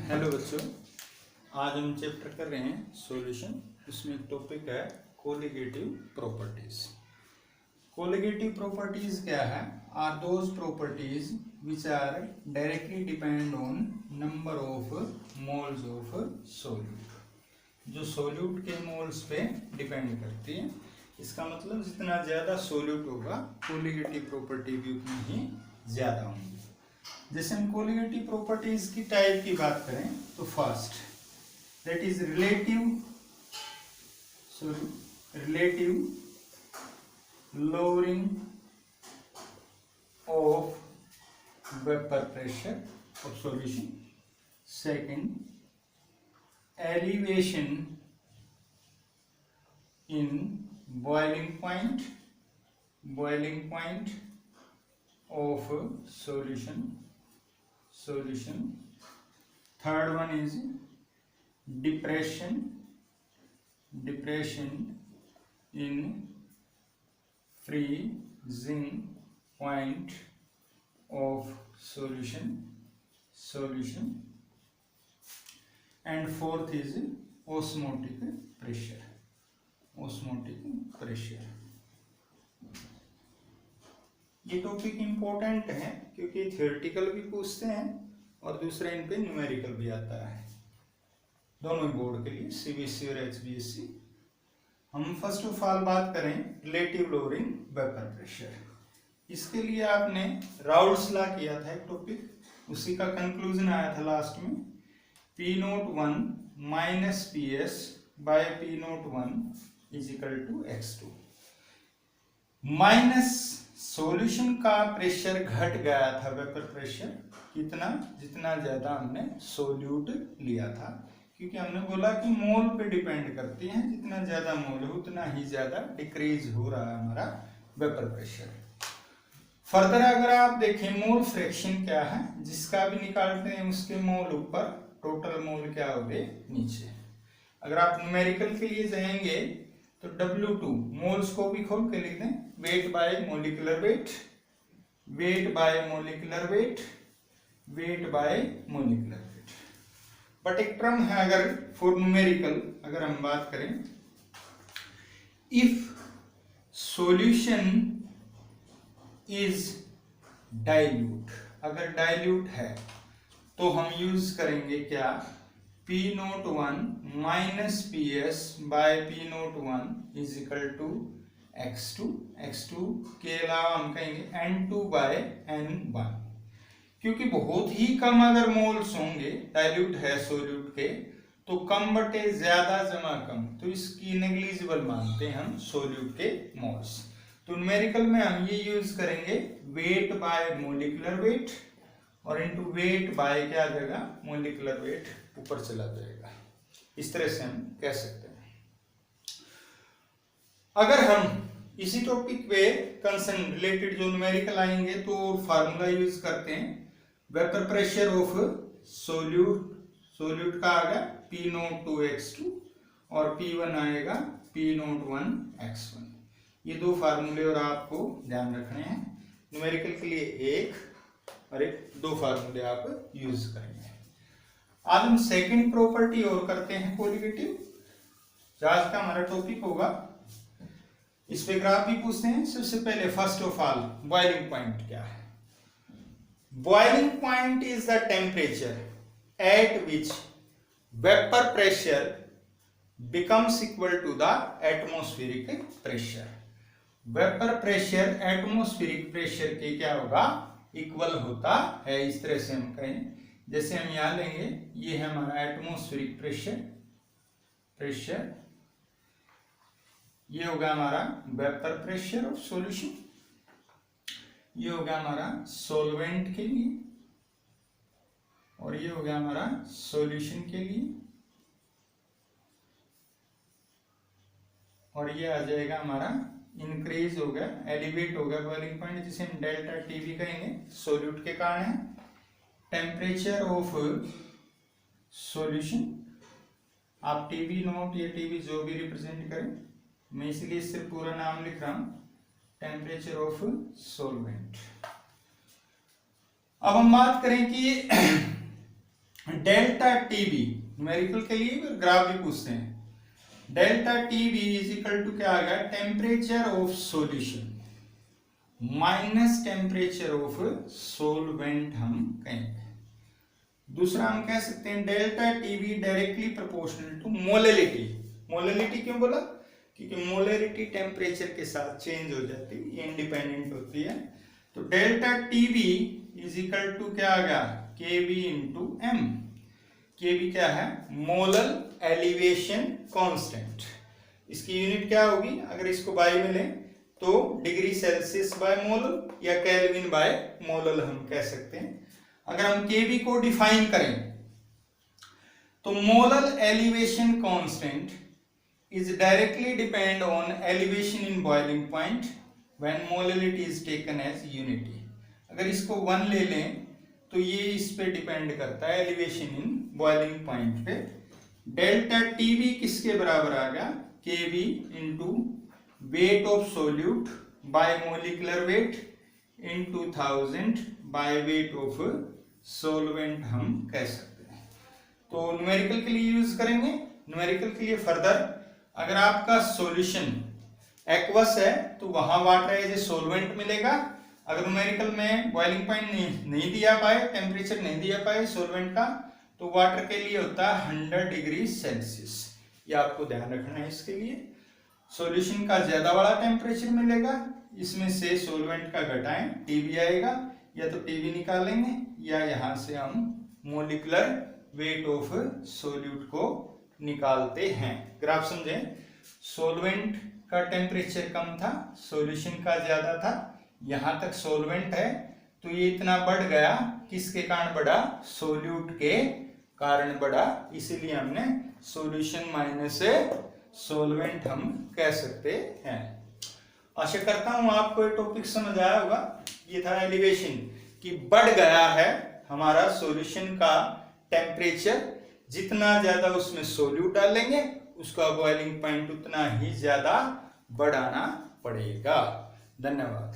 Hello बच्चों, आज हम चैप्टर कर रहे हैं सॉल्यूशन। इसमें एक टॉपिक है कोलिगेटिव प्रॉपर्टीज। कोलिगेटिव प्रॉपर्टीज क्या है? Are those properties which are directly depend on number of moles of solute, जो सोल्यूट के मोल्स पे डिपेंड करती है। इसका मतलब जितना ज़्यादा सोल्यूट होगा कोलिगेटिव प्रॉपर्टी भी उतनी ही ज़्यादा होंगी। जैसे हम कोलिगेटिव प्रॉपर्टीज की टाइप की बात करें तो first that is relative lowering of vapor pressure of solution. Second, elevation in boiling point of solution. Third one is depression in freezing point of solution. And fourth is osmotic pressure. ये topic important है क्योंकि theoretical भी पूछते हैं और दूसरा इन पे numerical भी आता है, दोनों बोर्ड के लिए, सीबीएसई और एचबीएसई। हम फर्स्ट ऑफ ऑल बात करें रिलेटिव लोअरिंग वेपर प्रेशर। इसके लिए आपने राउल्ट्स लॉ किया था एक टॉपिक, उसी का कंक्लूजन आया था लास्ट में, P01 minus PS by P01 is equal to X2। Minus solution का प्रेशर घट गया था, वेपर प्रेशर कितना, जितना ज्यादा हमने सोल्यूट लिया था, क्योंकि हमने बोला कि मोल पे डिपेंड करती है, जितना ज्यादा मोल है उतना ही ज्यादा डिक्रीज हो रहा है हमारा वेपर प्रेशर। फर्दर अगर आप देखें मोल फ्रैक्शन क्या है, जिसका भी निकालते हैं उसके मोल ऊपर, टोटल मोल क्या हो गए नीचे। अगर आप न्यूमेरिकल के लिए जाएंगे तो W2 मोल्स को भी खोल के लिख दें, weight by molecular weight, weight by molecular weight, weight by molecular weight. But एक टर्म है अगर फॉर न्यूमेरिकल अगर हम बात करें, इफ सॉल्यूशन इज डाइल्यूट, अगर डाइल्यूट है तो हम यूज करेंगे क्या, P01 minus PS by P01 is equal to X2 के अलावा हम कहेंगे N2 बाय N1, क्योंकि बहुत ही कम अगर मोल्स होंगे, डाइल्यूट है सोल्यूट के, तो कम बटे ज्यादा जमा कम, तो इसकी नेग्लिजिबल मानते हैं हम सोल्यूट के मोल्स। तो न्यूमेरिकल में हम ये यूज करेंगे वेट बाय मोलिकुलर वेट और इनटू वेट बाय क्या आ जाएगा, मोलिकुलर वेट ऊपर चला जाएगा। इस तरह से हम कह सकते हैं। अगर हम इसी टॉपिक पे कंसर्न रिलेटेड जो न्यूमेरिकल आएंगे तो फार्मूला यूज करते हैं, वेपर प्रेशर ऑफ सोल्यूट का आएगा P02 X2 और P1 आएगा P01 X1। ये दो फार्मूले और आपको ध्यान रखने हैं, न्यूमेरिकल के लिए एक और एक, दो फार्मूले आप यूज करेंगे। आज हम सेकंड प्रॉपर्टी और करते हैं कोलिगेटिव। आज का हमारा टॉपिक होगा, इस पे ग्राफ भी पूछते हैं। सबसे पहले first of all boiling point क्या है? Boiling point is the temperature at which vapour pressure becomes equal to the atmospheric pressure। Vapour pressure atmospheric pressure के क्या होगा, इक्वल होता है। इस तरह से हम कहें, जैसे हम यहां लेंगे, ये है हमारा एटमॉस्फेरिक प्रेशर, ये होगा हमारा वेपर प्रेशर ऑफ सॉल्यूशन, ये होगा हमारा सॉल्वेंट के लिए, और ये होगा हमारा सॉल्यूशन के लिए, और ये आ जाएगा हमारा इंक्रीज हो गया, एलिवेट हो गया बॉइलिंग पॉइंट, जिसे हम डेल्टा टीवी कहेंगे, सोल्यूट के कारण है। टेम्परेचर ऑफ सॉल्यूशन, आप टीवी नोट या टीवी जो भी रिप्रेजेंट करें, मैं इसलिए सिर्फ पूरा नाम लिख रहा हूं, टेम्परेचर ऑफ सॉल्वेंट। अब हम बात करें कि डेल्टा टीबी न्यूमेरिकल के लिए ग्राफ भी पूछते हैं। Delta TB is equal to क्या आ गया, temperature of solution minus temperature of solvent हम कहेंगे। दूसरा हम कह सकते हैं delta TB directly proportional to molality. Molality क्यों बोला, क्योंकि मोलैलिटी टेम्परेचर के साथ चेंज हो जाती है, ये इंडिपेंडेंट होती है। तो delta TB is equal to क्या आ गया, केबी इंटू एम। केबी क्या है, मोलर एलिवेशन कांस्टेंट। इसकी यूनिट क्या होगी, अगर इसको बाय में लें तो डिग्री सेल्सियस बाय मोलर या केल्विन बाय मोलर हम कह सकते हैं। अगर हम केबी को डिफाइन करें तो molar elevation constant is directly depend on elevation in boiling point when molality is taken as unity। अगर इसको 1 ले लें तो ये इस पे डिपेंड करता है एलिवेशन इन बॉइलिंग पॉइंट पे। डेल्टा टीबी किसके बराबर आ गया, KB into weight of solute by molecular weight into 1000 by weight of solvent हम कह सकते हैं। तो न्यूमेरिकल के लिए यूज करेंगे। न्यूमेरिकल के लिए फर्दर अगर आपका सॉल्यूशन एक्वस है तो वहां वाटर एज ए सोलवेंट मिलेगा। अगर न्यूमेरिकल में बॉइलिंग पॉइंट नहीं दिया पाए, टेम्परेचर नहीं दिया पाए सोलवेंट का, तो वाटर के लिए होता है 100 डिग्री सेल्सियस। ये आपको ध्यान रखना है। इसके लिए सॉल्यूशन का ज्यादा बड़ा टेम्परेचर मिलेगा, इसमें से सोलवेंट का घटाएं, टीबी आएगा, या तो टीबी निकालेंगे या यहां से हम मोलिकुलर वेट ऑफ सोल्यूट को निकालते हैं। ग्राफ समझे, सोलवेंट का टेम्परेचर कम था, सॉल्यूशन का ज्यादा था, यहां तक सोलवेंट है तो ये इतना बढ़ गया, किसके कारण बढ़ा, सोल्यूट के कारण बढ़ा, इसीलिए हमने सॉल्यूशन माइनस सोलवेंट हम कह सकते हैं। आशा करता हूं आपको ये टॉपिक समझ आया होगा। ये था एलिवेशन कि बढ़ गया है हमारा सॉल्यूशन का टेम्परेचर, जितना ज्यादा उसमें सोल्यूट डालेंगे उसका बॉइलिंग पॉइंट उतना ही ज्यादा बढ़ाना पड़ेगा। धन्यवाद।